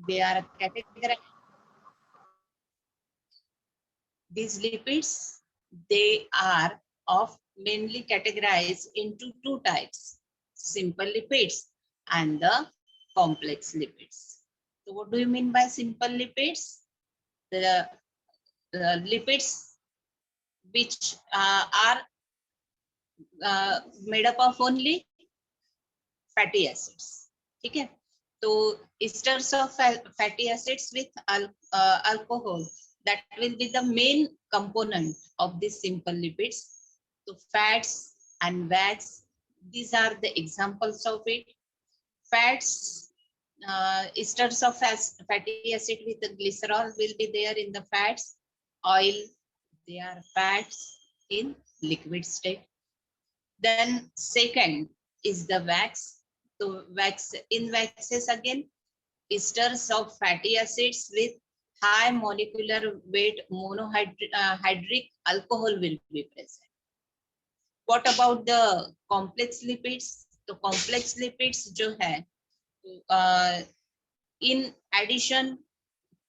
They are categorized. These lipids, they are of mainly categorized into two types: simple lipids and the complex lipids. So what do you mean by simple lipids? The lipids which are made up of only fatty acids. ठीक है, तो esters of fatty acids with alcohol, that will be the main component of these simple lipids. So fats and wax, these are the examples of it. Fats, esters of fatty acid with the glycerol will be there in the fats. Oil, they are fats in liquid state. Then second is the wax. So wax, in waxes again, esters of fatty acids with high molecular weight monohydric alcohol will be present. What about the complex lipids? तो complex lipids जो है, in addition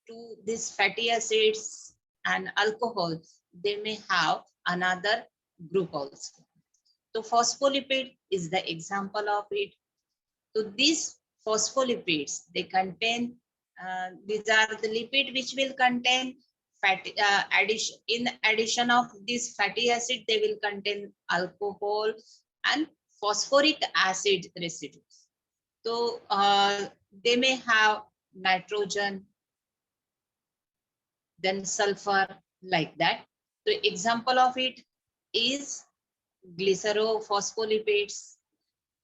to these fatty acids and alcohol, they may have another group also. So phospholipid is the example of it. So these phospholipids, they contain, these are the lipid which will contain fatty, in addition of this fatty acid, they will contain alcohol and phosphoric acid residues. So they may have nitrogen, then sulfur, like that. So example of it is glycerophospholipids.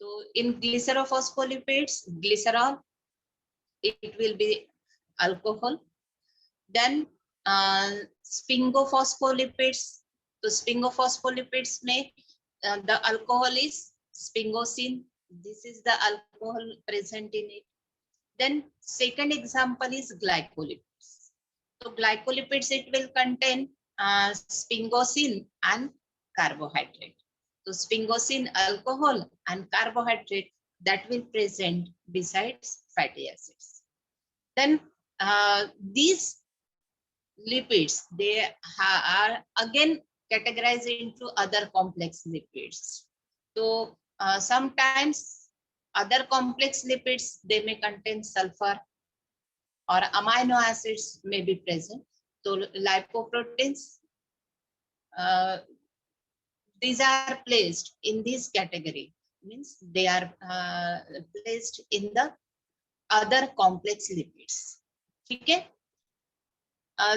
So in glycerophospholipids, glycerol, it will be alcohol. Then sphingospholipids. So sphingospholipids may, the alcohol is sphingosine. This is the alcohol present in it. Then second example is glycolipids. So glycolipids, it will contain sphingosine and carbohydrate. So sphingosine, alcohol, and carbohydrate, that will present besides fatty acids. Then these lipids, they are again categorized into other complex lipids. So sometimes other complex lipids, they may contain sulfur or amino acids may be present. So lipoproteins, these are placed in this category, means they are placed in the other complex lipids. Okay.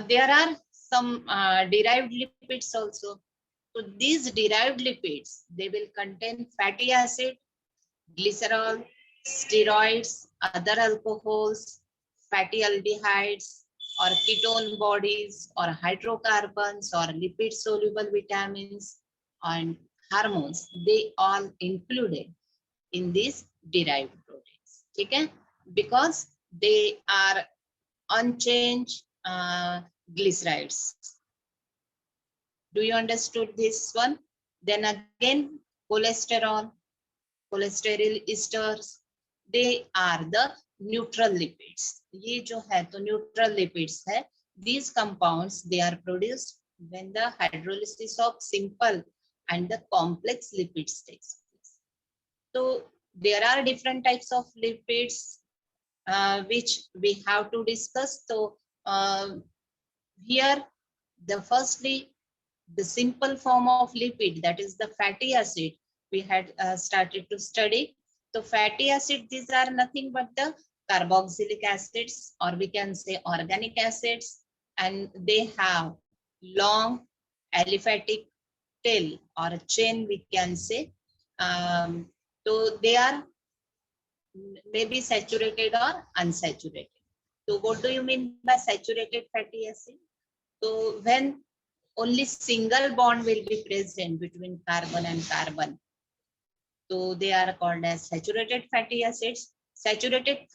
There are some derived lipids also. So these derived lipids, they will contain fatty acid, glycerol, steroids, other alcohols, fatty aldehydes, or ketone bodies, or hydrocarbons, or lipid soluble vitamins and hormones. They all included in these derived proteins. Okay? Because they are unchanged glycerides. Do you understood this one? Then again, cholesterol, cholesterol esters, they are the neutral lipids. ये जो है तो neutral lipids है. These compounds, they are produced when the hydrolysis of simple and the complex lipids takes place. So there are different types of lipids which we have to discuss. So here, the firstly, the simple form of lipid, that is the fatty acid, we had started to study. So fatty acid, these are nothing but the carboxylic acids, or we can say organic acids, and they have long aliphatic tail or a chain, we can say. So they are maybe saturated or unsaturated. So what do you mean by saturated fatty acid? So when only single bond will be present between carbon and carbon, so they are called as saturated fatty acids. Saturated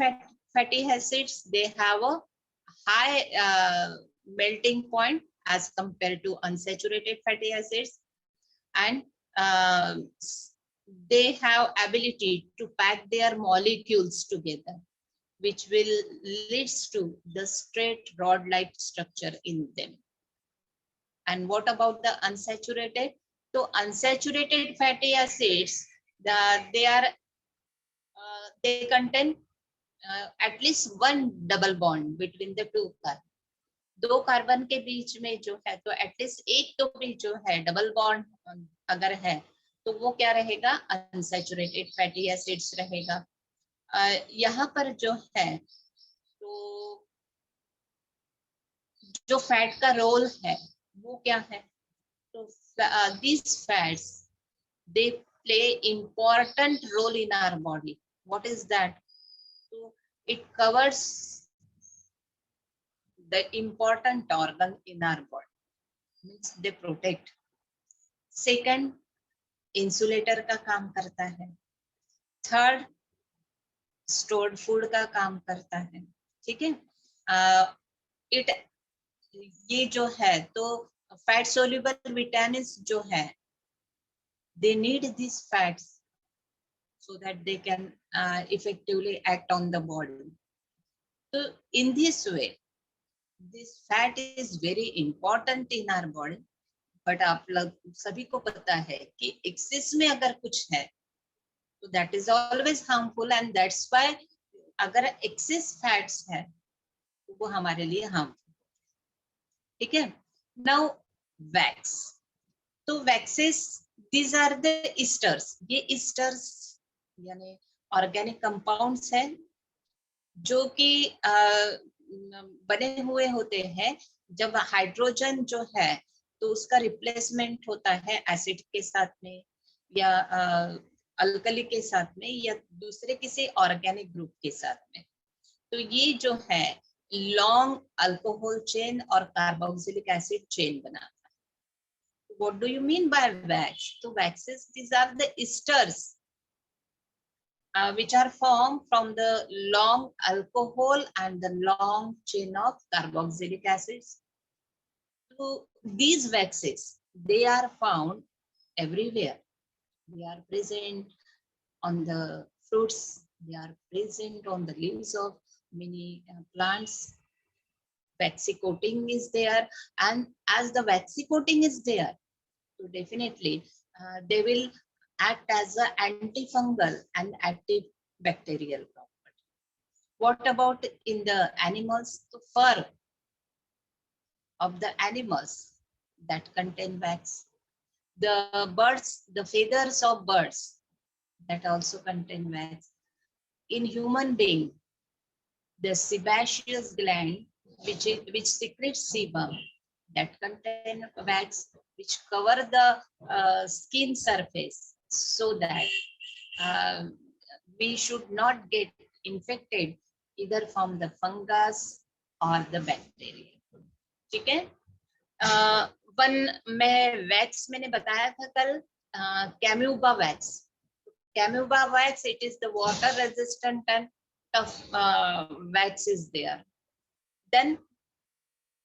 fatty acids, they have a high melting point as compared to unsaturated fatty acids, and they have ability to pack their molecules together. which will leads to the straight rod like structure in them. And what about the unsaturated? So unsaturated fatty acids, they are they contain at least one double bond between the two carbon. दो carbon के बीच में जो है तो at least एक तो भी जो है डबल बॉन्ड अगर है तो वो क्या रहेगा, अनसैचुरेटेड फैटी एसिड्स रहेगा। यहाँ पर जो है तो जो फैट का रोल है वो क्या है, तो these fats they play important role in our body. What is that? So it covers the important organ in our body, means they protect. Second, insulator का काम करता है। थर्ड, स्टोर्ड फूड का काम करता है। ठीक है, इट ये जो है तो फैट सोल्यूबल विटामिन जो है they need these fats so that they can effectively act on the body. So in this way this fat is very important in our body, but आप लोग सभी को पता है कि एक्सेस में अगर कुछ है तो that is always harmful, and that's why अगर एक्सेस फैट्स है तो वो हमारे लिए harmful। ठीक है, now wax, तो waxes these are the esters, ये esters यानी ऑर्गेनिक कंपाउंड्स हैं जो कि बने हुए होते हैं जब हाइड्रोजन जो है तो उसका रिप्लेसमेंट होता है एसिड के साथ में या अल्कली के साथ में या दूसरे किसी ऑर्गेनिक ग्रुप के साथ में। तो ये जो है लॉन्ग अल्कोहल चेन और कार्बोक्सिलिक एसिड चेन बनाता है। What do you mean by wax? So waxes, these are the esters which are formed from the long alcohol and the long chain of carboxylic acids. So these waxes, they are found everywhere. They are present on the fruits, they are present on the leaves of many plants. Waxy coating is there, and as the waxy coating is there, so definitely they will act as an antifungal and antibacterial property. What about in the animals? The fur of the animals that contain wax. The birds, the feathers of birds that also contain wax. In human being, the sebaceous gland which secretes sebum that contain wax, which cover the skin surface so that we should not get infected either from the fungus or the bacteria. ठीक है, मैं wax मैंने बताया था कल, carnauba wax. Carnauba wax, it is the water resistant and tough wax is there. Then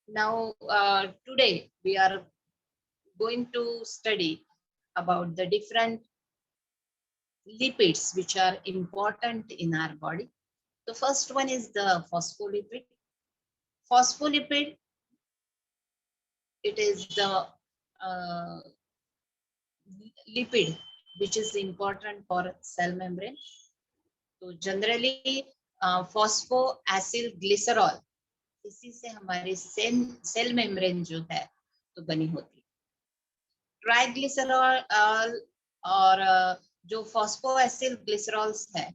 now today we are going to study about the different lipids which are important in our body. The first one is the phospholipid. Phospholipid, it is the lipid which is important for cell membrane. तो generally phospho acyl glycerol, इसी से हमारी cell membrane जो है तो बनी होती है। ट्राइग्लिसरॉल और जो फॉस्फो एसिल ग्लिसरॉल्स है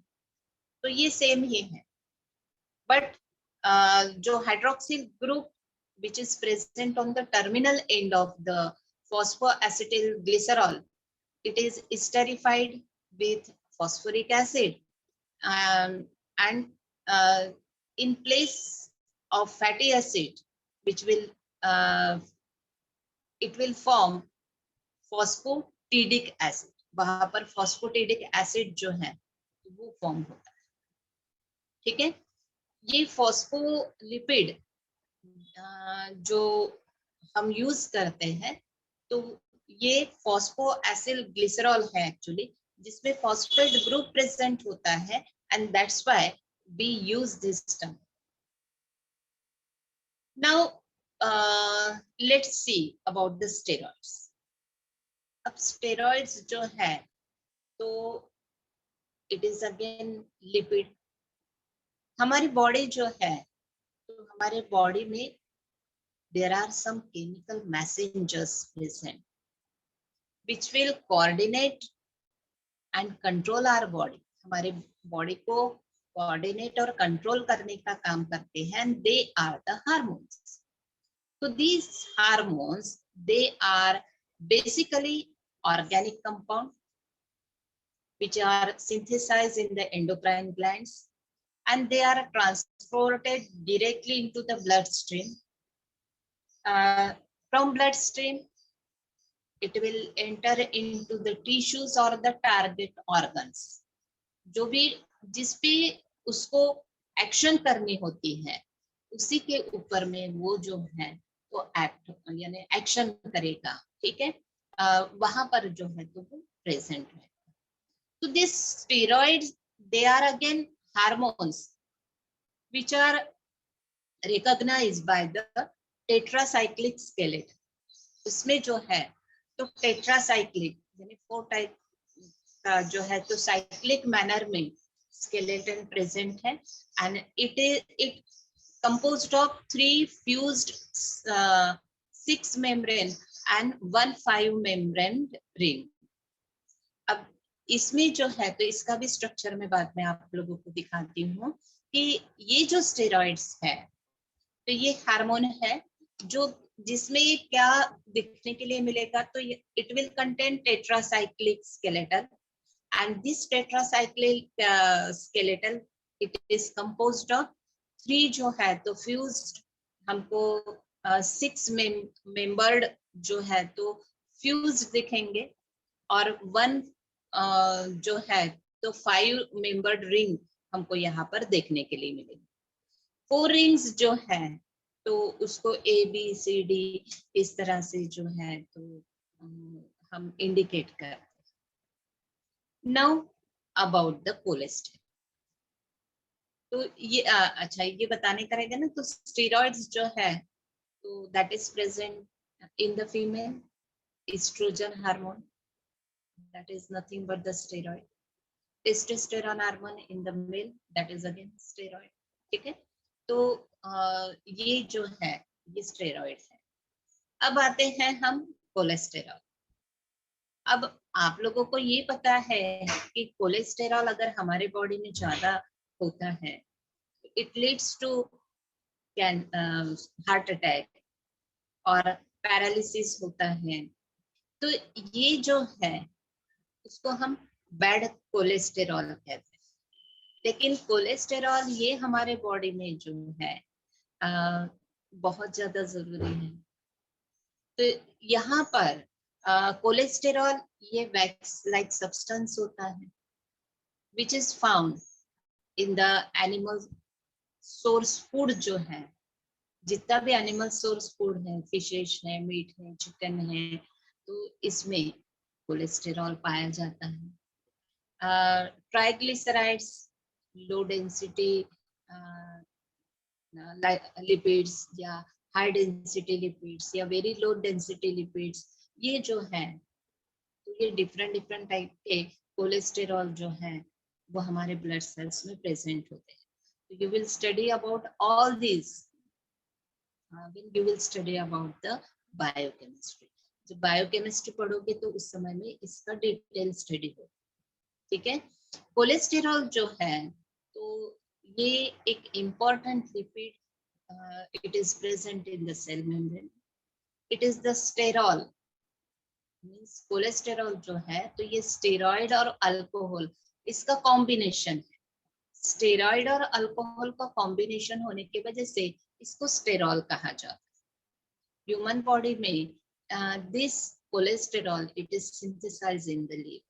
तो ये सेम ही है, बट जो hydroxyl group which is present on the terminal end of the phosphoacetyl glycerol, it is esterified with phosphoric acid. And in place of fatty acid, which will it will form phosphatidic acid. वहां पर phosphatidic acid जो है वो form होता है। ठीक है, ये फॉस्फोलिपिड जो हम यूज करते हैं तो ये फॉस्फो एसिल ग्लिसरॉल है एक्चुअली, जिसमें फॉस्फेट ग्रुप प्रेजेंट होता है, and that's why we use this term. Now let's see about the steroids. अब steroids जो है तो it is again lipid. हमारी बॉडी जो है तो हमारे बॉडी में there are some chemical messengers present which will coordinate and control our body. हमारे बॉडी को कोऑर्डिनेट और कंट्रोल करने का काम करते हैं and they are the hormones. So these hormones, they are basically organic compound which are synthesized in the endocrine glands and they are transported directly into the bloodstream. From bloodstream, it will enter into the tissues or the target organs. जो भी जिस पे उसको action करनी होती है उसी के ऊपर में वो जो है तो एक्ट यानी एक्शन करेगा, ठीक है, वहां पर जो है तो वो प्रेजेंट है. तो this steroids they are again hormones which are recognized by the tetracyclic skeleton. इसमें जो है तो टेट्रासाइक्लिक यानी 4 टाइप का जो है तो साइक्लिक मैनर में स्केलेटन प्रेजेंट है and it composed of 3 fused 6 membrane and 1 5 membrane ring. अब इसमें जो है तो इसका भी स्ट्रक्चर में बाद में आप लोगों को दिखाती हूँ कि ये जो स्टेरॉइड्स है तो ये हार्मोन है जो जिसमें ये क्या दिखने के लिए मिलेगा तो it will contain tetracyclic skeleton and this tetracyclic skeleton it is composed of 3 जो है तो फ्यूज्ड हमको 6 मेंबर्ड जो है तो फ्यूज्ड दिखेंगे और 1 जो है तो 5 मेंबर्ड रिंग हमको यहाँ पर देखने के लिए मिलेगी. 4 रिंग्स जो है तो उसको ABCD इस तरह से जो है तो हम इंडिकेट करते हैं. Now about the cholesterol. तो ये अच्छा ये बताने का रहेगा ना तो स्टेरॉइड्स जो है तो that is present in the female estrogen hormone that is nothing but the steroid. Testosterone hormone in the male that is again steroid. ठीक है, तो ये जो है ये स्टेरॉइड है. अब आते हैं हम कोलेस्टेरॉल. अब आप लोगों को ये पता है कि कोलेस्टेरॉल अगर हमारे बॉडी में ज्यादा होता है it leads to heart attack और पैरालिसिस होता है. तो ये जो है उसको हम बैड कोलेस्टेरॉल कहते हैं. लेकिन कोलेस्टेरॉल ये हमारे बॉडी में जो है बहुत ज्यादा जरूरी है. तो यहाँ पर कोलेस्टेरॉल ये वैक्स लाइक सब्सटेंस होता है which is found in the animal source food. जो है जितना भी एनिमल सोर्स फूड है, फिशेस है, मीट है, चिकन है, तो इसमें कोलेस्टेरॉल पाया जाता है. ट्राइग्लिसराइड्स, लो डेंसिटी लिपिड्स या हाई डेंसिटी लिपिड्स या वेरी लो डेंसिटी लिपिड्स, ये जो है तो ये डिफरेंट टाइप के कोलेस्टेरॉल जो है वो हमारे ब्लड सेल्स में प्रेजेंट होते हैं. तो you will study about all this when you will study about the biochemistry. जब बायोकेमिस्ट्री पढ़ोगे तो उस समय में इसका डिटेल स्टडी हो. ठीक है, कोलेस्टेरॉल जो है तो ये एक important lipid. It is present in the cell membrane. It is the sterol means cholesterol जो है तो ये स्टेरॉइड और अल्कोहल इसका कॉम्बिनेशन है. स्टेरॉइड और अल्कोहल का कॉम्बिनेशन होने की वजह से इसको स्टेरॉल कहा जाता है. ह्यूमन बॉडी में this cholesterol it is synthesized in the liver.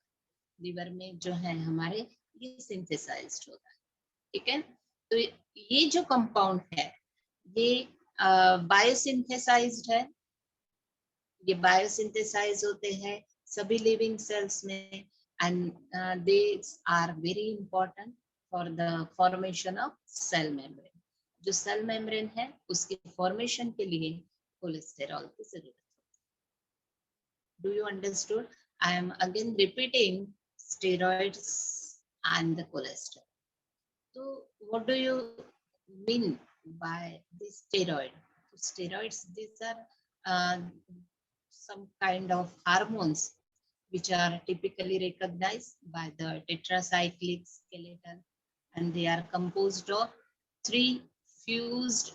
Liver में जो है हमारे ये सिंथेसाइज्ड होता है. ठीक है, तो ये जो कंपाउंड है ये बायोसिंथेसाइज्ड है. ये बायोसिंथेसाइज होते हैं सभी लिविंग सेल्स में and they are very important for the formation of cell membrane. जो सेल मेम्ब्रेन है उसके फॉर्मेशन के लिए कोलेस्टेरॉल की जरूरत है। Do you understood? I am again repeating steroids and the cholesterol. So what do you mean by the steroid? Steroids, these are some kind of hormones which are typically recognized by the tetracyclic skeleton, and they are composed of three fused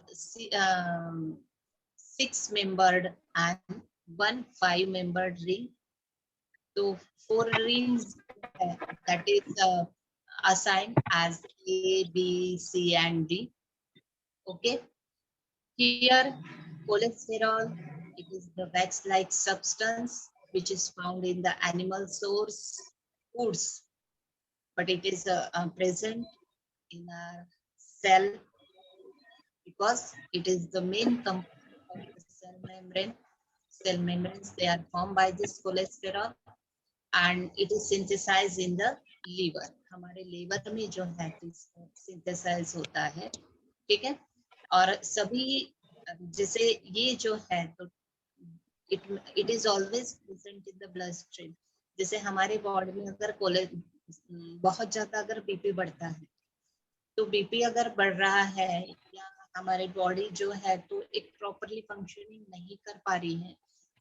six-membered and one five-membered ring. So four rings that is assigned as A, B, C, and D. Okay. Here, cholesterol, it is the wax-like substance which is found in the animal source foods, but it is present in our cell because it is the main component of the cell membrane. Cell membranes, they are formed by this cholesterol and it is synthesized in the liver. हमारे liver में जो है synthesise होता है, ठीक है। और सभी जैसे ये जो है तो it is always present in the blood stream. जैसे हमारे बॉडी में अगर बहुत ज्यादा अगर बीपी बढ़ता है तो बीपी अगर बढ़ रहा है या हमारी बॉडी जो है तो एक प्रॉपरली फंक्शनिंग नहीं कर पा रही है,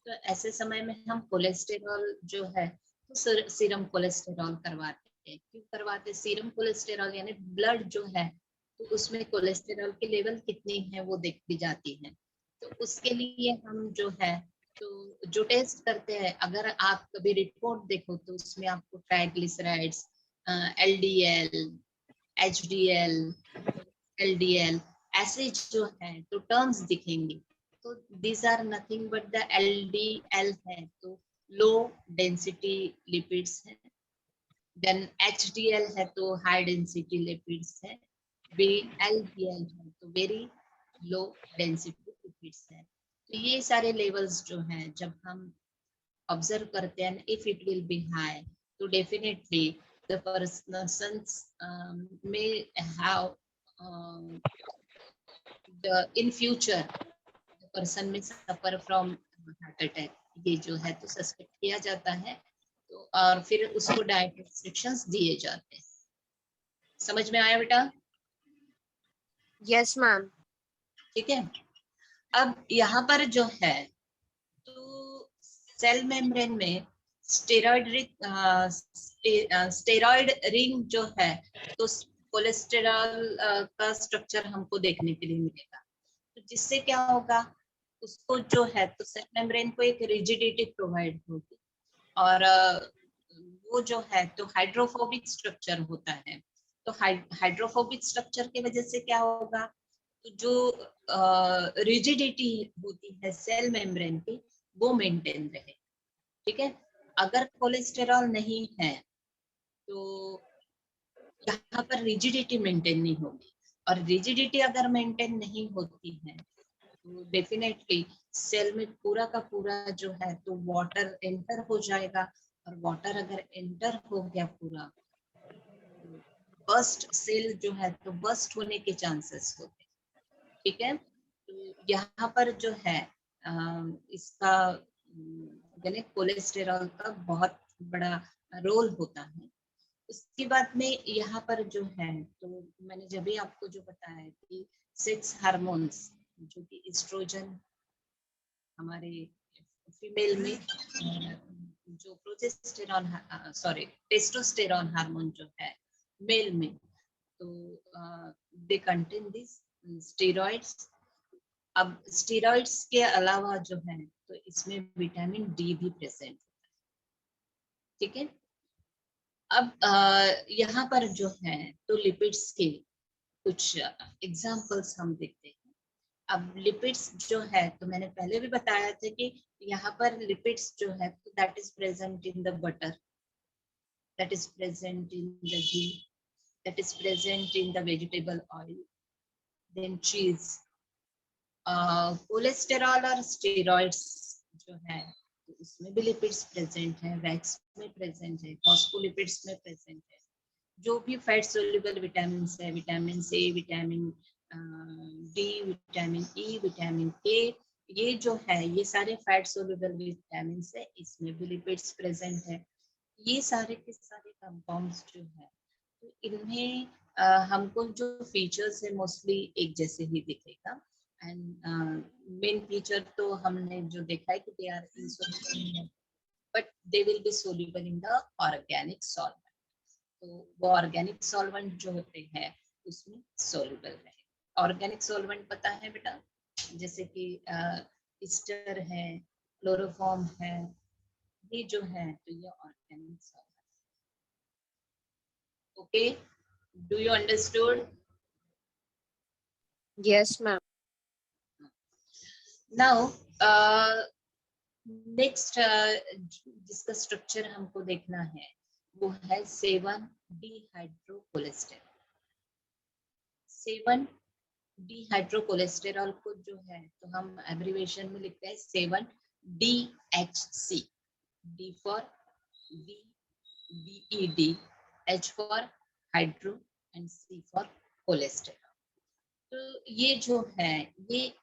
तो ऐसे समय में हम कोलेस्टेरॉल जो है तो सीरम कोलेस्टेरॉल करवाते हैं। क्यों करवाते? सीरम कोलेस्टेरॉल यानी ब्लड जो है तो उसमें कोलेस्टेरॉल की लेवल कितनी है वो देख दी जाती है। तो उसके लिए हम जो है तो जो टेस्ट करते हैं, अगर आप कभी रिपोर्ट देखो तो उसमें आपको ट्राइग्लिसराइड्स, एलडीएल, एचडीएल, एलडीएल ऐसे जो है तो टर्म्स दिखेंगे। तो these are nothing but the LDL है तो लो डेंसिटी लिपिड्स है, देन एचडीएल है तो हाई डेंसिटी लिपिड्स है, एलडीएल है तो वेरी लो डेंसिटी लिपिड्स है। तो ये सारे लेवल्स जो हैं जब हम ऑब्जर्व करते हैं, if it will B high तो definitely the persons may have in future the person may suffer from heart attack। ये जो है तो सस्पेक्ट किया जाता है तो और फिर उसको डाइट रिस्ट्रिक्शंस दिए जाते हैं। समझ में आया बेटा? Yes ma'am. ठीक है। अब यहाँ पर जो है तो सेल मेम्ब्रेन में स्टेरॉइड रिंग जो है तो कोलेस्टेरॉल का स्ट्रक्चर हमको देखने के लिए मिलेगा। तो जिससे क्या होगा, उसको जो है तो सेल मेम्ब्रेन को एक रिजिडिटी प्रोवाइड होगी और वो जो है तो हाइड्रोफोबिक स्ट्रक्चर होता है। तो हाइड्रोफोबिक स्ट्रक्चर की वजह से क्या होगा, तो जो रिजिडिटी होती है सेल मेम्ब्रेन की वो मेंटेन रहे। ठीक है। अगर कोलेस्टेरॉल नहीं है तो यहाँ पर रिजिडिटी मेंटेन नहीं होगी, और रिजिडिटी अगर मेंटेन नहीं होती है तो डेफिनेटली सेल में पूरा का पूरा जो है तो वाटर एंटर हो जाएगा, और वाटर अगर एंटर हो गया पूरा बस्ट सेल जो है तो बस्ट होने के चांसेस होते हैं। ठीक है। तो यहाँ पर जो है इसका यानी कोलेस्टेरॉल का बहुत बड़ा रोल होता है। उसके बाद में यहाँ पर जो है तो मैंने जब भी आपको जो बताया कि 6 हार्मोन्स जो कि एस्ट्रोजन हमारे फीमेल में जो प्रोजेस्टेरॉन टेस्टोस्टेरॉन हार्मोन जो है मेल में, तो दे कंटेन दिस स्टेरॉइड्स। अब स्टेरॉइड्स के अलावा जो है तो इसमें विटामिन डी भी प्रेजेंट होता है। ठीक है। अब यहाँ पर जो है तो लिपिड्स के कुछ एग्जाम्पल्स हम देखते हैं। अब लिपिड्स जो है तो मैंने पहले भी बताया था कि यहाँ पर लिपिड्स जो है तो that is present in the butter, that is present in the ghee, that is present in the vegetable oil, then cheese. Cholesterol और स्टेरॉइड्स जो है तो उसमें भी लिपिड्स प्रेजेंट है, वैक्स में प्रेजेंट है, फॉस्फोलिपिड्स में प्रेजेंट है। जो भी फैट सोल्यूबल विटामिन है, vitamin C, vitamin D, vitamin E, vitamin K, ये जो है ये सारे फैट सोल्यूबल विटामिन है, इसमें भी लिपिड्स प्रेजेंट है। ये सारे के सारे कंपाउंड्स जो है तो इनमें हमको जो फीचर्स है मोस्टली एक जैसे ही दिखेगा। एंड मेन फीचर तो हमने जो देखा है कि they are insoluble but they will be soluble in the organic solvent. तो वो ऑर्गेनिक सॉल्वेंट जो होते हैं उसमें सोल्यूबल रहे। ऑर्गेनिक सॉल्वेंट पता है बेटा, जैसे कि ईस्टर है, क्लोरोफॉर्म है, ये जो है तो ये organic solvent. Okay, do you understood? Yes, ma'am. Now next जिसका स्ट्रक्चर हमको देखना है वो है 7 डिहाइड्रोकोलेस्टेरॉल। 7 डिहाइड्रोकोलेस्टेरॉल को जो है तो हम एब्रिविएशन में लिखते हैं 7-DHC। D for DED, H for hydro and C for cholesterol. तो ये जो है ये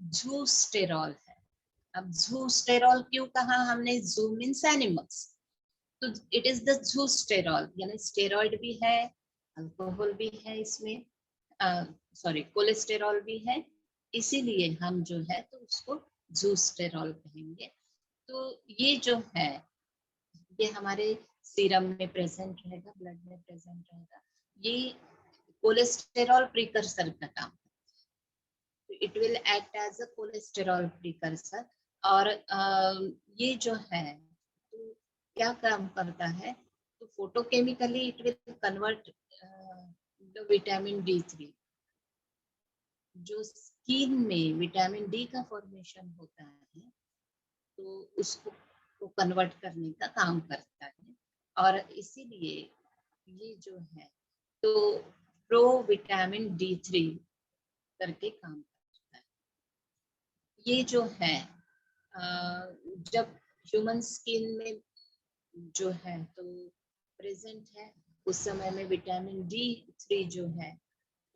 ज़ूस्टेरॉल है। अब ज़ूस्टेरॉल क्यों कहा हमने? ज़ू मीन्स एनिमल्स, तो इट इज द ज़ूस्टेरॉल, यानी स्टेरॉइड भी है, अल्कोहल भी है इसमें, सॉरी कोलेस्टेरॉल भी है, इसीलिए हम जो है तो उसको ज़ूस्टेरॉल कहेंगे। तो ये जो है ये हमारे सीरम में प्रेजेंट रहेगा, ब्लड में प्रेजेंट रहेगा। ये कोलेस्टेरॉल प्रीकर्सर का काम, it will act as a cholesterol precursor. और ये जो है तो क्या काम करता है? तो photochemically it will convert the vitamin D3। जो स्किन में विटामिन डी का फॉर्मेशन होता है तो उसको को कन्वर्ट करने का काम करता है, और इसीलिए ये जो है तो प्रो विटामिन D3 करके काम करता है। ये जो है जब ह्यूमन स्किन में जो है तो प्रेजेंट है, उस समय में विटामिन D3 जो है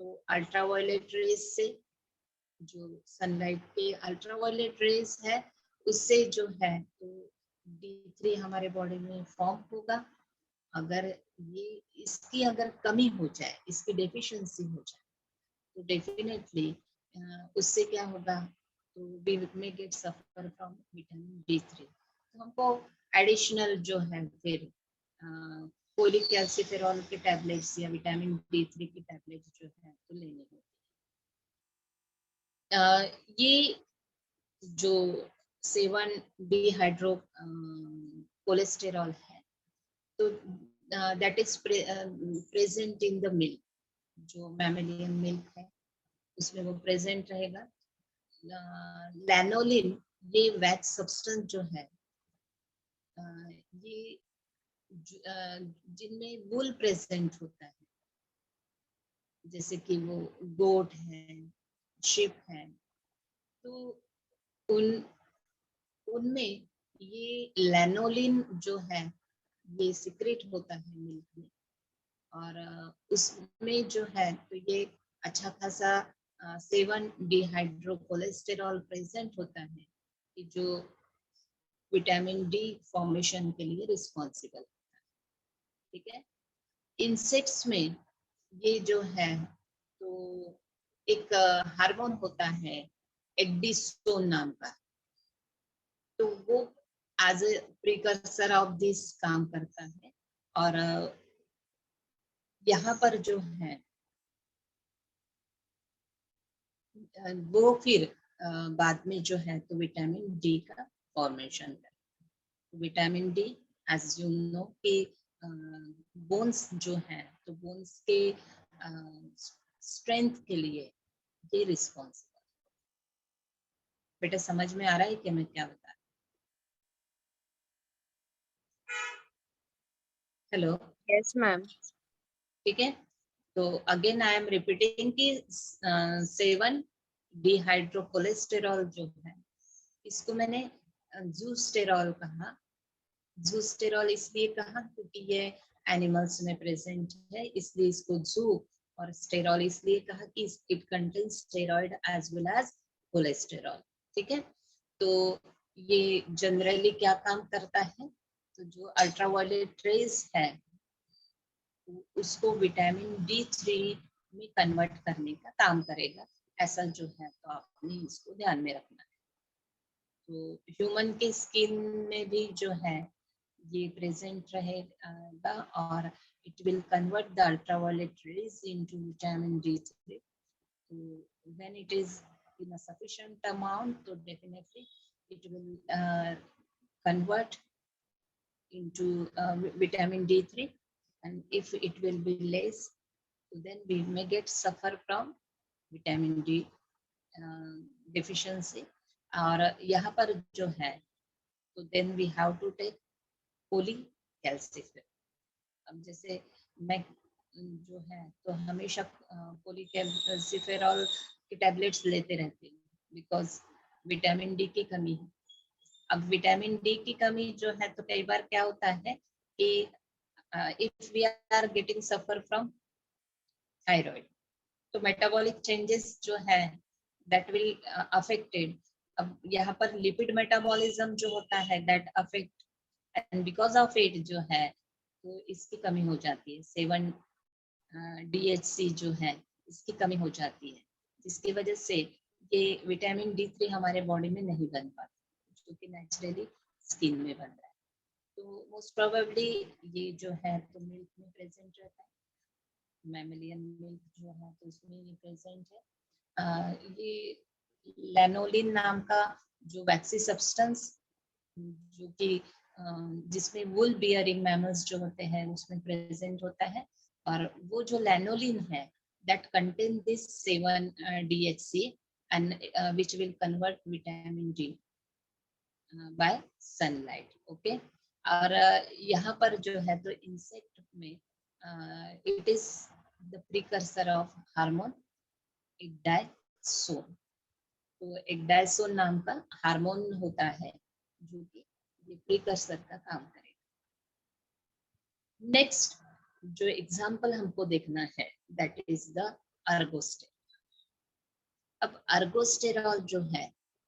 तो अल्ट्रावायलेट रेज से, जो सनलाइट के अल्ट्रावायलेट रेज है उससे जो है तो D3 हमारे बॉडी में फॉर्म होगा। अगर ये इसकी अगर कमी हो जाए, इसकी डेफिशिएंसी हो जाए तो डेफिनेटली उससे क्या होगा? तो we may get suffer from vitamin D3। तो हमको एडिशनल जो है फिर फोलिक कैल्सिफेरॉल के टैबलेट्स या विटामिन D3 की टैबलेट्स जो है तो लेने होते हैं। ये जो 7 डिहाइड्रो कोलेस्टेरॉल है तो that is present in the milk, जो मैमेलियन मिल्क है उसमें वो प्रेजेंट रहेगा। लैनोलिन, ये वैक्स सब्सटेंस जो है ये जिनमें वूल प्रेजेंट होता है, जैसे कि वो गोट है, शिप है, तो उन उनमें ये लैनोलिन जो है ये सिक्रेट होता है मिल्क में, और उसमें जो है तो ये अच्छा खासा 7 डिहाइड्रोकोलेस्टेरॉल प्रेजेंट होता है कि जो विटामिन डी फॉर्मेशन के लिए रिस्पॉन्सिबल होता है। ठीक है, इंसेक्ट्स में ये जो है तो एक हार्मोन होता है एक्डिस्टोन नाम का, तो वो as a precursor of this काम करता है। और यहाँ पर जो है वो फिर बाद में जो है तो विटामिन डी का फॉर्मेशन करता है। Vitamin D as you know कि बोन्स जो है तो बोन्स के स्ट्रेंथ के लिए ये रिस्पॉन्सिबल। बेटा समझ में आ रहा है कि मैं क्या बता रही? Hello, Yes, ma'am. ठीक है। तो अगेन आई एम रिपीटिंग कि 7 डिहाइड्रोकोलेस्टेरॉल जो है इसको मैंने ज़ूस्टेरॉल कहा। ज़ूस्टेरॉल इसलिए कहा क्योंकि ये एनिमल्स में प्रेजेंट है, इसलिए इसको जू और स्टेरॉल इसलिए कहा कि it contains steroid as well as cholesterol. ठीक है, तो ये जनरली क्या काम करता है, तो जो अल्ट्रावायलेट रेज है उसको विटामिन D3 में कन्वर्ट करने का काम करेगा, ऐसा जो है, तो आपने इसको ध्यान में रखना है। तो ह्यूमन के स्किन में भी जो है ये प्रेजेंट रहेगा और it will convert the ultraviolet rays into vitamin D3. So when it is in a sufficient amount, so definitely it will convert into vitamin D3, and if it will be less, so then we may get suffer from vitamin D deficiency. और यहाँ पर जो है, तो then we have to take polycalciferol. अब जैसे मैं जो है तो हमेशा पोलीकैल्सिफेरॉल की टैबलेट्स लेते रहती हूँ बिकॉज विटामिन डी की कमी है। अब विटामिन डी की कमी जो है, तो कई बार क्या होता है कि if we are getting suffer from thyroid, तो मेटाबॉलिक चेंजेस जो है दैट विल अफेक्टेड। अब यहाँ पर लिपिड मेटाबॉलिज्म जो होता है that affect, and because of it जो है तो इसकी कमी हो जाती है। 7 DHC जो है इसकी कमी हो जाती है, जिसकी वजह से ये विटामिन D3 हमारे बॉडी में नहीं बन पाता, जो कि नेचुरली स्किन में बन रहा है। तो मोस्ट प्रोबेबली ये जो है तो मिल्क में प्रेजेंट रहता है, मैमेलियन मिल्क जो है तो उसमें ये प्रेजेंट है। ये लैनोलिन नाम का जो वैक्सी सब्सटेंस जो कि जिसमें वुल बियरिंग मैमल्स जो होते हैं उसमें प्रेजेंट होता है, और वो जो लैनोलिन है that contain this 7 DHC and which will convert vitamin D by sunlight. Okay, और यहाँ पर जो है तो इंसेक्ट में it is the precursor of hormone ecdysone. तो एक्डाइसोन नाम का हार्मोन होता है जो कि ये प्रीकर्सर का काम करेगा। नेक्स्ट जो एग्जाम्पल हमको देखना है दैट इज द अर्गोस्टेरॉल। अब अर्गोस्टेरॉल जो है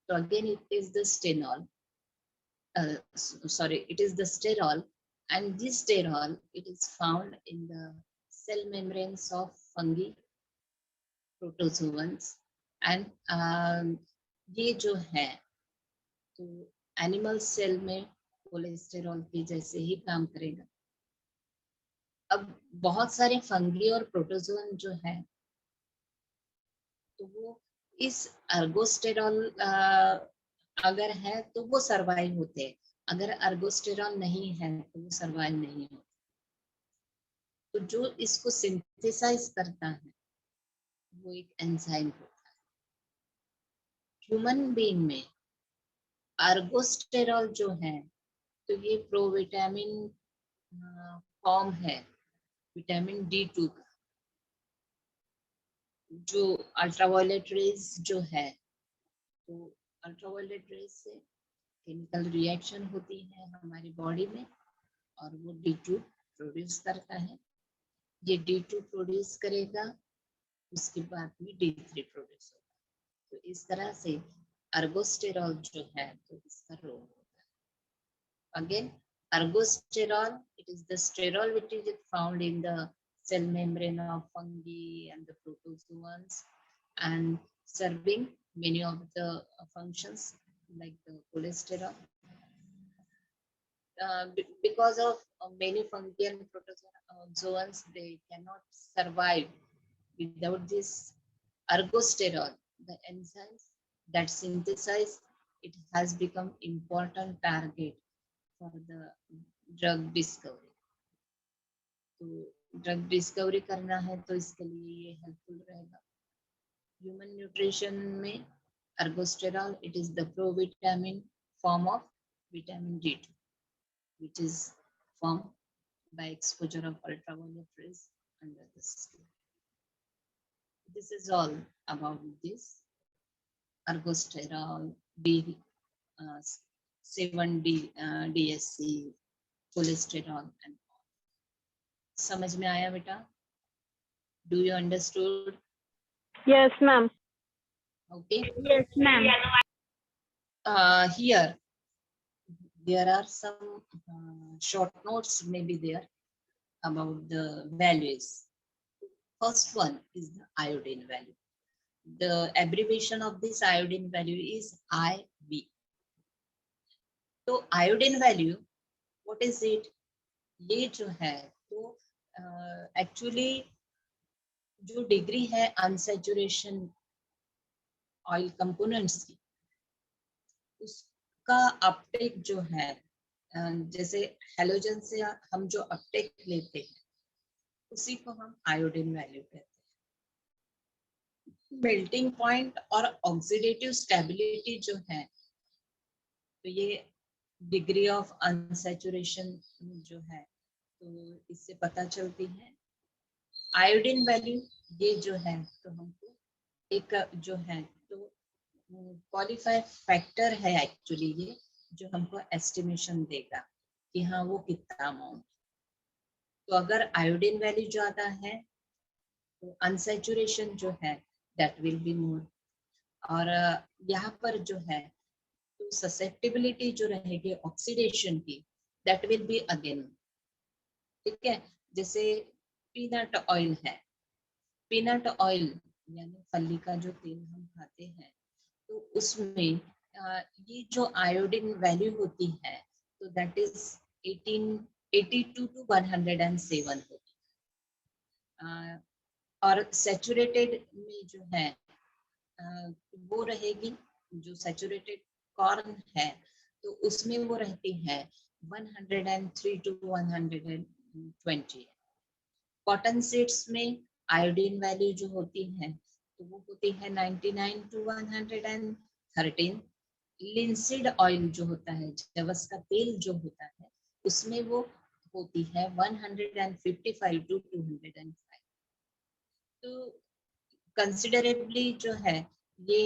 तो again it is the stanol, sorry, it is the sterol, and this sterol it is found in the cell membranes of fungi, protozoans, and ये जो है तो एनिमल सेल में कोलेस्टेरॉल के जैसे ही काम करेगा। अब बहुत सारे फंगी और प्रोटोजोन जो है तो वो इस अर्गोस्टेरॉल अगर है तो वो सरवाइव होते हैं, अगर अर्गोस्टेरॉल नहीं है तो वो सरवाइव नहीं होते। तो जो इसको सिंथेसाइज करता है वो एक एंजाइम होता है। ह्यूमन बीइंग में अर्गोस्टेरॉल जो है तो ये प्रोविटामिन फॉर्म है विटामिन D2 का। जो अल्ट्रावायलेट रेज जो है तो अल्ट्रावायलेट रेज से केमिकल रिएक्शन होती है हमारी बॉडी में और वो D2 प्रोड्यूस करता है। ये D2 प्रोड्यूस करेगा, उसके बाद में D3 प्रोड्यूस होगा। तो इस तरह से अर्गोस्टेरॉल जो है तो इसका रोल होता है। Again ergosterol, it is the sterol which is found in the cell membrane of fungi and the protozoans and serving many of the functions like the cholesterol. Because of many fungi and protozoans, they cannot survive without this ergosterol. The enzymes that synthesize it has become important target for the drug discovery. तो drug discovery करना है तो इसके लिए ये helpful रहेगा। Human nutrition में ergosterol, it is the provitamin form of vitamin D2 which is formed by exposure of ultraviolet rays under the skin. This is all about this ergosterol, 7 DSC, cholesterol and all. समझ में आया बेटा? Do you understood? Yes, ma'am. Okay. Yes, ma'am. Here there are some short notes maybe there about the values. First one is the iodine value. The abbreviation of this iodine value is IB. तो iodine value, what is it? ये जो है तो actually जो degree है unsaturation oil components की, उसका Uptake जो है, जैसे हेलोजन से हम जो अपटेक लेते हैं उसी को हम आयोडीन वैल्यू कहते हैं। मेल्टिंग पॉइंट और ऑक्सीडेटिव स्टेबिलिटी जो है, तो ये डिग्री ऑफ अनसैचुरेशन जो है तो इससे पता चलती है। आयोडीन वैल्यू ये जो है तो हमको एक जो है तो क्वालिफाई फैक्टर है एक्चुअली, ये जो हमको एस्टिमेशन देगा कि हाँ वो कितना अमाउंट। तो अगर आयोडीन वैल्यू ज्यादा है तो अनसैचुरेशन जो है दैट विल बी मोर, और यहाँ पर जो है तो ससेप्टिबिलिटी जो रहेगी ऑक्सीडेशन की दैट विल बी अगेन। ठीक है, जैसे पीनट ऑयल है, पीनट ऑयल यानी फली का जो तेल हम खाते हैं तो उसमें ये जो आयोडीन वैल्यू होती है तो दैट इज 82 to 107 होती है। और सैचुरेटेड में जो है वो रहेगी, जो सैचुरेटेड कॉर्न है तो उसमें वो रहती है 103 to 120। कॉटन सीड्स में आयोडीन वैल्यू जो होती है तो वो होती है 99 to 113। लिंसीड ऑयल जो होता है, जवस का तेल जो होता है, उसमें वो होती है 155 to 205। तो कंसिडरेबली जो है ये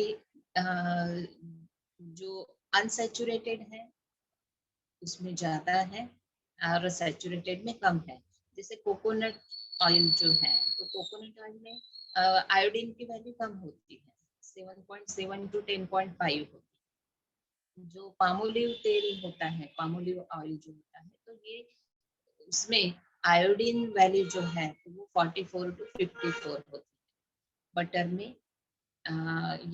जो अनसैचुरेटेड है उसमें ज्यादा है और सैचुरेटेड में कम है। जैसे कोकोनट ऑयल जो है तो कोकोनट ऑयल में आयोडीन की वैल्यू कम होती है, 7.7 to 10.5 होती है। जो पामोलिव तेल होता है, पामोलिव ऑयल जो होता है तो ये उसमें आयोडीन वैल्यू जो है तो वो 44 to 54 होती है। बटर में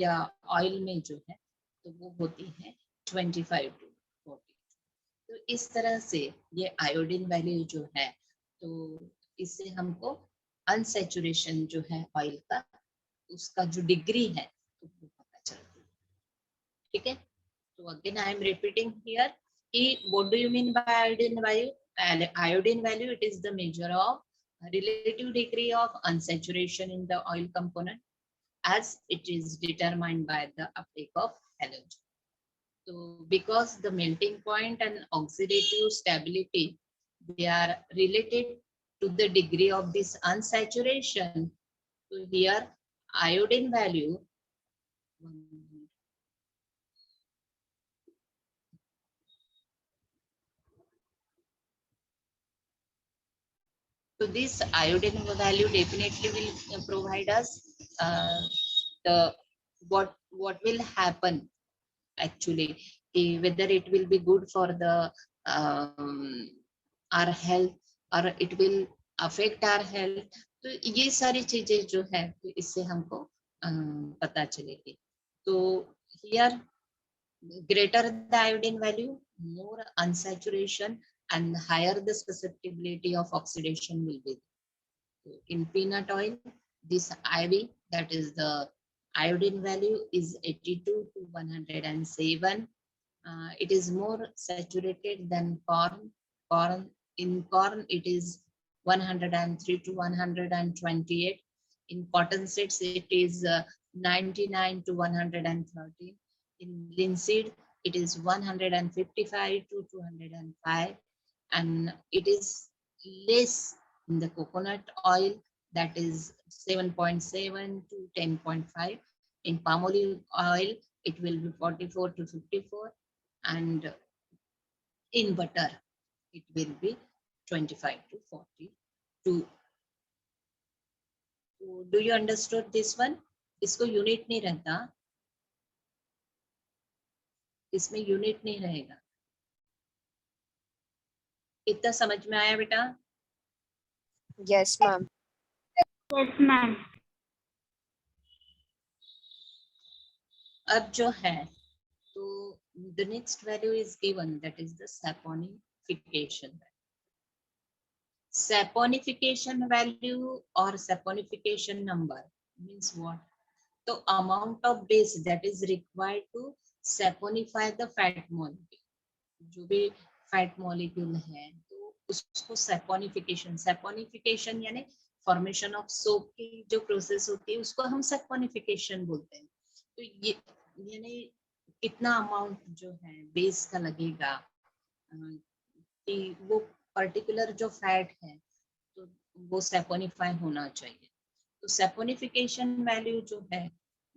या ऑयल में जो है तो वो होती है 25 to 40। तो इस तरह से ये आयोडीन वैल्यू जो है तो इससे हमको अनसैचुरेशन जो है ऑयल का, उसका जो डिग्री है तो वो पता चलती है। ठीक है, तो again I am repeating here कि what do you mean by iodine value? Iodine value, it is the measure of relative degree of unsaturation in the oil component as it is determined by the uptake of halogen. So because the melting point and oxidative stability, they are related to the degree of this unsaturation. So here iodine value, so this iodine value definitely will provide us the what will happen actually, whether it will be good for the our health or it will affect our health। तो ये सारी चीजें जो है तो इससे हमको पता चलेगी। तो here greater the iodine value, more unsaturation and higher the susceptibility of oxidation will be. So in peanut oil, this IV, that is the iodine value is 82 to 107. It is more saturated than corn. In corn it is 103 to 128. In cotton seeds it is 99 to 130. In linseed it is 155 to 205, and it is less in the coconut oil, that is 7.7 to 10.5. In palm olive oil it will be 44 to 54, and in butter it will be 25 to 40. 2. Do you understood this one? इसको unit नहीं रहता, इसमें unit नहीं रहेगा। इतना समझ में आया बेटा? Yes, ma'am. Yes, ma'am. अब जो है तो the next value is given, that is the saponification value. Saponification value or saponification number means what? तो amount of base that is required to saponify the fat molecule, जो भी fat molecule है तो उसको सैपोनिफिकेशन यानी formation of soap की जो process होती है उसको हम सैपोनिफिकेशन बोलते हैं। तो ये यानी कितना अमाउंट जो है बेस का लगेगा कि वो पर्टिकुलर जो फैट है तो वो सैपोनिफाई होना चाहिए। तो सैपोनिफिकेशन वैल्यू जो है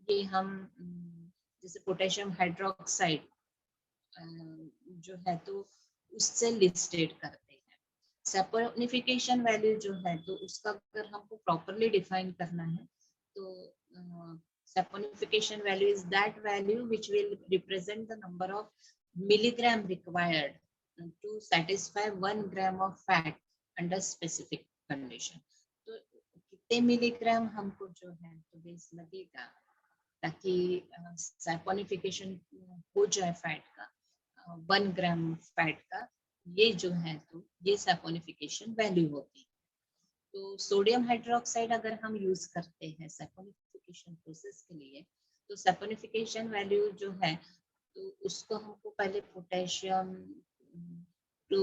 ये हम जैसे पोटेशियम हाइड्रोक्साइड जो है तो उससे लिस्टेड करते हैं। सैपोनिफिकेशन वैल्यू जो है तो उसका अगर हमको प्रॉपरली डिफाइन करना है तो saponification value is that value which will represent the number of milligram required to satisfy 1 gram of fat under specific condition. तो कितने मिलीग्राम हमको जो है तो बेस लगेगा ताकि सैपोनिफिकेशन हो जाए फैट का 1 ग्राम फैट का, ये जो है तो ये सैपोनिफिकेशन वैल्यू होती है। तो सोडियम हाइड्रोक्साइड अगर हम यूज करते हैं सैपोनिफिकेशन प्रोसेस के लिए तो सैपोनिफिकेशन वैल्यू जो है तो उसको हमको पहले पोटेशियम टू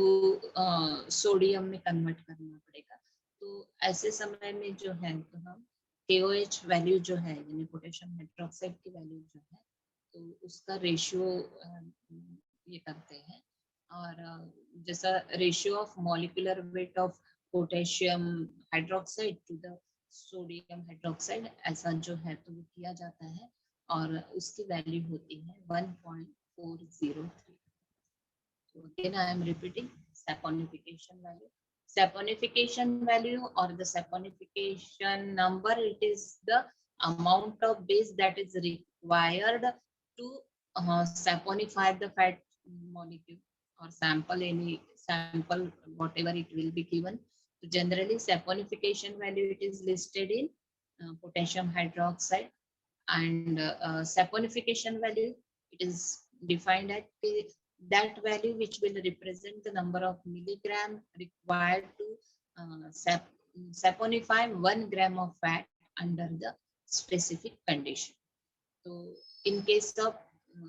सोडियम में कन्वर्ट करना पड़ेगा। तो ऐसे समय में जो है तो हम KOH वैल्यू जो है यानी पोटेशियम हाइड्रोक्साइड की वैल्यू जो है तो उसका रेशियो ये करते हैं। और जैसा ratio of molecular weight of potassium hydroxide to the sodium hydroxide ऐसा जो है तो वो किया जाता है और उसकी वैल्यू होती है 1.403। So again I am repeating saponification value. Saponification value or the saponification number, it is the amount of base that is required to saponify the fat molecule or sample, any sample whatever it will be given. So generally saponification value it is listed in potassium hydroxide, and saponification value it is defined at that value which will represent the number of milligram required to saponify 1 gram of fat under the specific condition. So in case of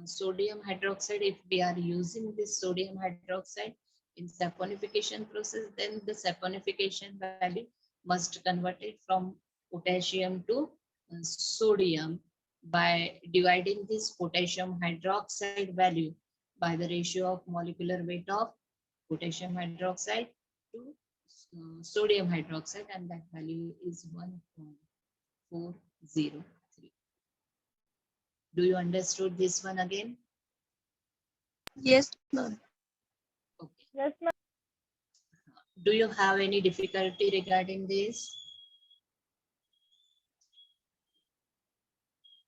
sodium hydroxide, if we are using this sodium hydroxide in saponification process, then the saponification value must convert it from potassium to sodium by dividing this potassium hydroxide value by the ratio of molecular weight of potassium hydroxide to sodium hydroxide, and that value is 1.403. Do you understood this one again? Yes, ma'am. Okay. Yes, ma'am. Do you have any difficulty regarding this?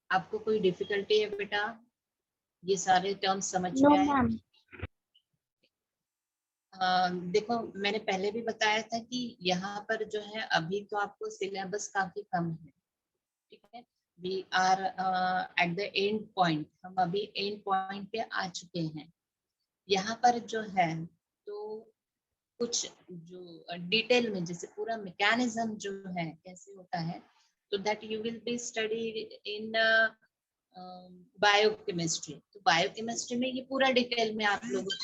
आपको कोई difficulty है बेटा? ये सारे terms समझ No, में आए? ma'am. देखो मैंने पहले भी बताया था कि यहाँ पर जो है अभी तो आपको सिलेबस काफी कम है, ठीक है। We are at the end point, हम अभी एंड पॉइंट पे आ चुके हैं। यहाँ पर जो है तो कुछ जो डिटेल में जैसे पूरा मैकेनिज्म जो है कैसे होता है तो that you will be study in biochemistry. तो बायोकेमिस्ट्री में ये पूरा डिटेल में आप लोगों को,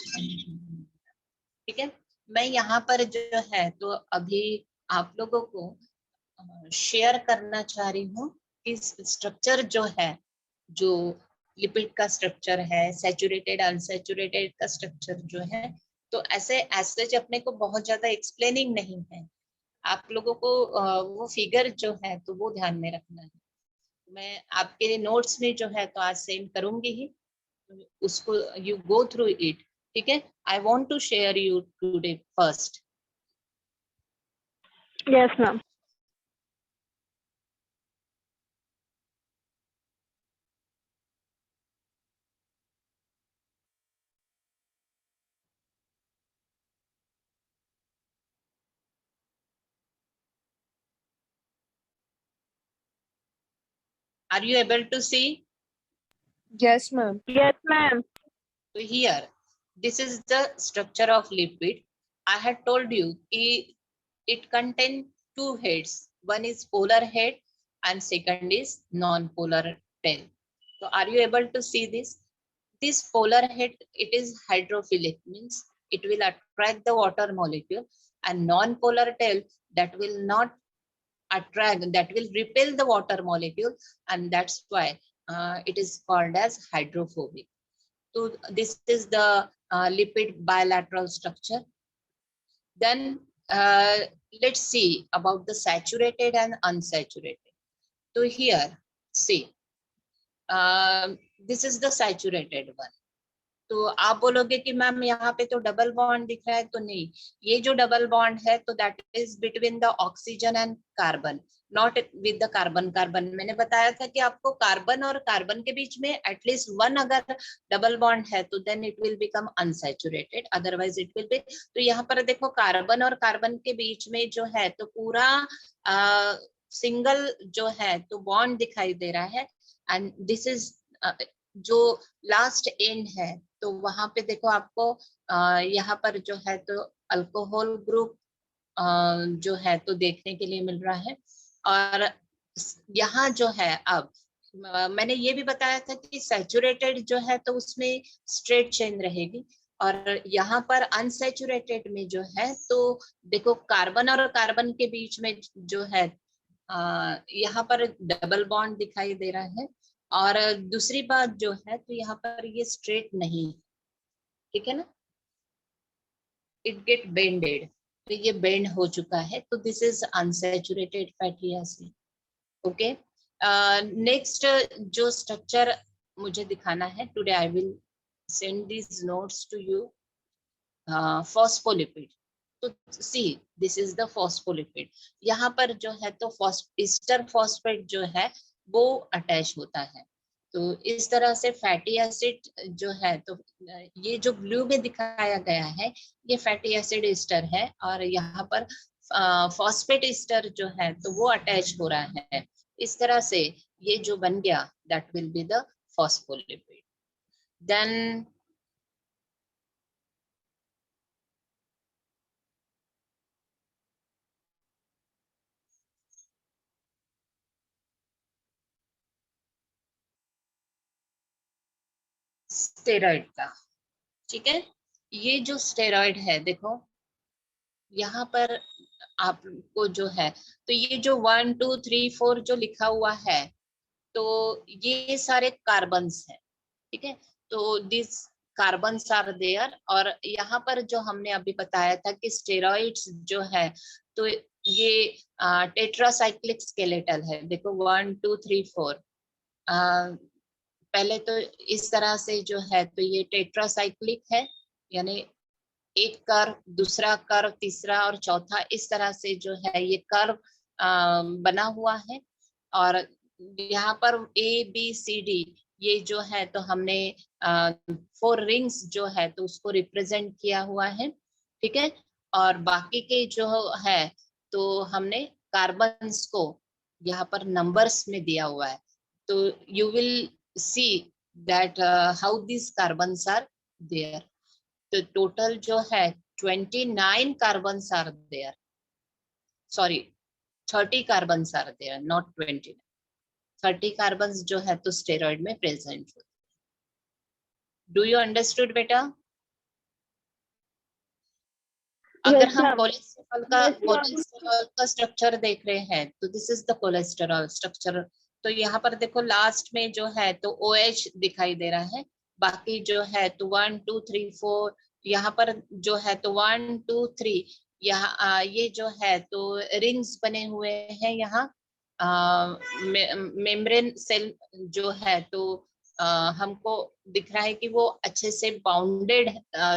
ठीक है। मैं यहाँ पर जो है तो अभी आप लोगों को शेयर करना चाह रही हूँ कि स्ट्रक्चर जो है, जो लिपिड का स्ट्रक्चर है, सैचुरेटेड अनसैचुरेटेड का स्ट्रक्चर जो है, तो ऐसे एज अपने को बहुत ज्यादा एक्सप्लेनिंग नहीं है। आप लोगों को वो फिगर जो है तो वो ध्यान में रखना है। मैं आपके नोट्स में जो है तो आज सेंड करूंगी ही, उसको यू गो थ्रू इट, ठीक है। I want to share you today first. Yes, ma'am. Are you able to see? Yes, ma'am. Yes, ma'am. So here, this is the structure of lipid. I had told you it contains two heads. One is polar head and second is non-polar tail. So are you able to see this? This polar head, it is hydrophilic, means it will attract the water molecule, and non-polar tail, that will not attract, that will repel the water molecule, and that's why it is called as hydrophobic. So this is the lipid bilateral structure. Then let's see about the saturated and unsaturated. So here, see, this is the saturated one. तो आप बोलोगे कि ma'am यहाँ पे तो double bond दिख रहा है, तो नहीं, ये जो डबल बॉन्ड है तो that is between the oxygen and carbon, not with the carbon carbon. मैंने बताया था कि आपको कार्बन और कार्बन के बीच में एटलीस्ट वन अगर डबल बॉन्ड है तो then it will become unsaturated, otherwise it will be. तो यहाँ पर देखो कार्बन और कार्बन के बीच में जो है तो पूरा सिंगल जो है तो बॉन्ड दिखाई दे रहा है, एंड दिस इज जो लास्ट एंड है तो वहां पे देखो आपको यहाँ पर जो है तो अल्कोहल ग्रुप जो है तो देखने के लिए मिल रहा है। और यहाँ जो है अब मैंने ये भी बताया था कि सैचुरेटेड जो है तो उसमें स्ट्रेट चेन रहेगी, और यहाँ पर अनसैचुरेटेड में जो है तो देखो कार्बन और कार्बन के बीच में जो है यहाँ पर डबल बॉन्ड दिखाई दे रहा है। और दूसरी बात जो है तो यहाँ पर ये स्ट्रेट नहीं, ठीक है ना, इट गेट बेंडेड, तो ये बेंड हो चुका है, तो this is unsaturated fatty acid. Okay, next जो स्ट्रक्चर मुझे दिखाना है today, I will send this notes to you. Phospholipid, तो see this is the phospholipid. यहाँ पर जो है तो ईस्टर फॉस्फेट जो है वो अटैच होता है। तो इस तरह से फैटी एसिड जो है तो ये जो ब्लू में दिखाया गया है ये फैटी एसिड ईस्टर है, और यहाँ पर फॉस्फेट ईस्टर जो है तो वो अटैच हो रहा है। इस तरह से ये जो बन गया that will be the phospholipid. Then steroid का, ठीक है, ये जो स्टेरॉइड है देखो यहाँ पर आपको जो है तो ये जो 1 2 3 4 जो लिखा हुआ है तो ये सारे कार्बन्स हैं, ठीक है। तो दिस कार्बन्स आर देयर, और यहाँ पर जो हमने अभी बताया था कि स्टेरॉइड्स जो है तो ये टेट्रासाइक्लिक स्केलेटल है। देखो 1 2 3 4, पहले तो इस तरह से जो है तो ये टेट्रासाइक्लिक है, यानी एक कर्व, दूसरा कर्व, तीसरा और चौथा, इस तरह से जो है ये कर्व बना हुआ है। और यहाँ पर ए बी सी डी ये जो है तो हमने 4 रिंग्स जो है तो उसको रिप्रेजेंट किया हुआ है, ठीक है। और बाकी के जो है तो हमने कार्बन्स को यहाँ पर नंबर्स में दिया हुआ है। तो you will see that how this carbons are there. तो टोटल जो है 29 carbons are there, sorry 30 carbons are there, not 29, 30 carbons जो है तो स्टेरॉइड में प्रेजेंट होते हैं। डू यू अंडरस्टूड बेटा? अगर हम कोलेस्ट्रॉल का स्ट्रक्चर देख रहे हैं तो this is the cholesterol structure. तो यहाँ पर देखो लास्ट में जो है तो OH दिखाई दे रहा है, बाकी जो है तो 1 2 3 4 यहाँ पर जो है तो 1 2 3 यहाँ ये जो है तो रिंग्स बने हुए हैं। यहाँ मेम्ब्रेन सेल जो है तो हमको दिख रहा है कि वो अच्छे से बाउंडेड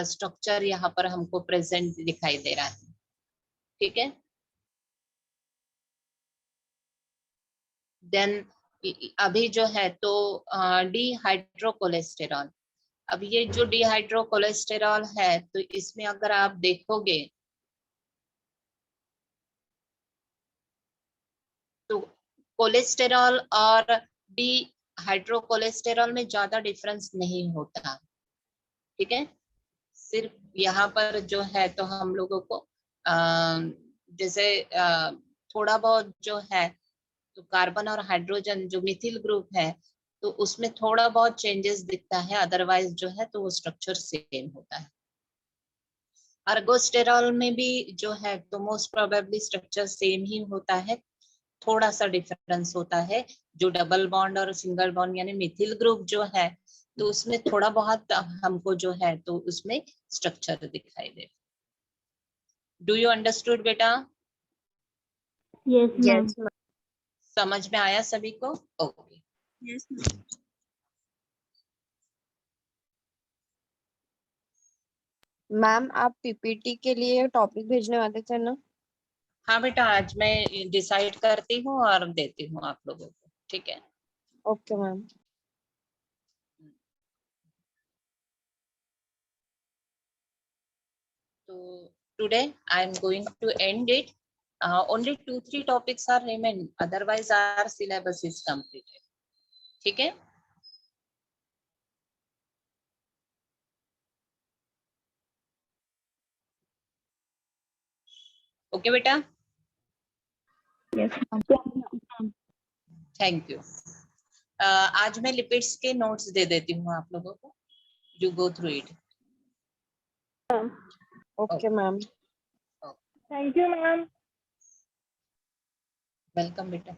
स्ट्रक्चर यहाँ पर हमको प्रेजेंट दिखाई दे रहा है, ठीक है। देन अभी जो है तो डिहाइड्रोकोलेस्टेरॉल। अब ये जो डिहाइड्रोकोलेस्टेरॉल है तो इसमें अगर आप देखोगे तो कोलेस्टेरॉल और डिहाइड्रोकोलेस्टेरॉल में ज्यादा डिफरेंस नहीं होता, ठीक है। सिर्फ यहाँ पर जो है तो हम लोगों को जैसे थोड़ा बहुत जो है तो कार्बन और हाइड्रोजन जो मिथिल ग्रुप है तो उसमें थोड़ा बहुत चेंजेस दिखता है, अदरवाइज जो है तो वो स्ट्रक्चर सेम होता है। अर्गोस्टेरॉल में भी जो है तो मोस्ट प्रोबेबली स्ट्रक्चर सेम ही होता है, थोड़ा सा डिफरेंस होता है। जो डबल बॉन्ड और सिंगल बॉन्ड यानी मिथिल ग्रुप जो है तो उसमें थोड़ा बहुत हमको जो है तो उसमें स्ट्रक्चर दिखाई दे। डू यू अंडरस्टूड बेटा? Yes, ma'am. Yes, ma'am. समझ में आया सभी को? ओके। Yes, ma'am. मैम आप पीपीटी के लिए टॉपिक भेजने वाले थे ना? हाँ बेटा, आज मैं डिसाइड करती हूँ और देती हूँ आप लोगों को, ठीक है। Okay ma'am. So today I am going to end it. Only 2-3 topics are remain. Otherwise, our syllabus is completed. ठीक है? ओके बेटा, Yes, ma'am. Thank you. आज मैं लिपिड्स के नोट्स दे देती हूँ आप लोगों को, you go through it. Okay ma'am. Thank you, ma'am. Welcome बेटा।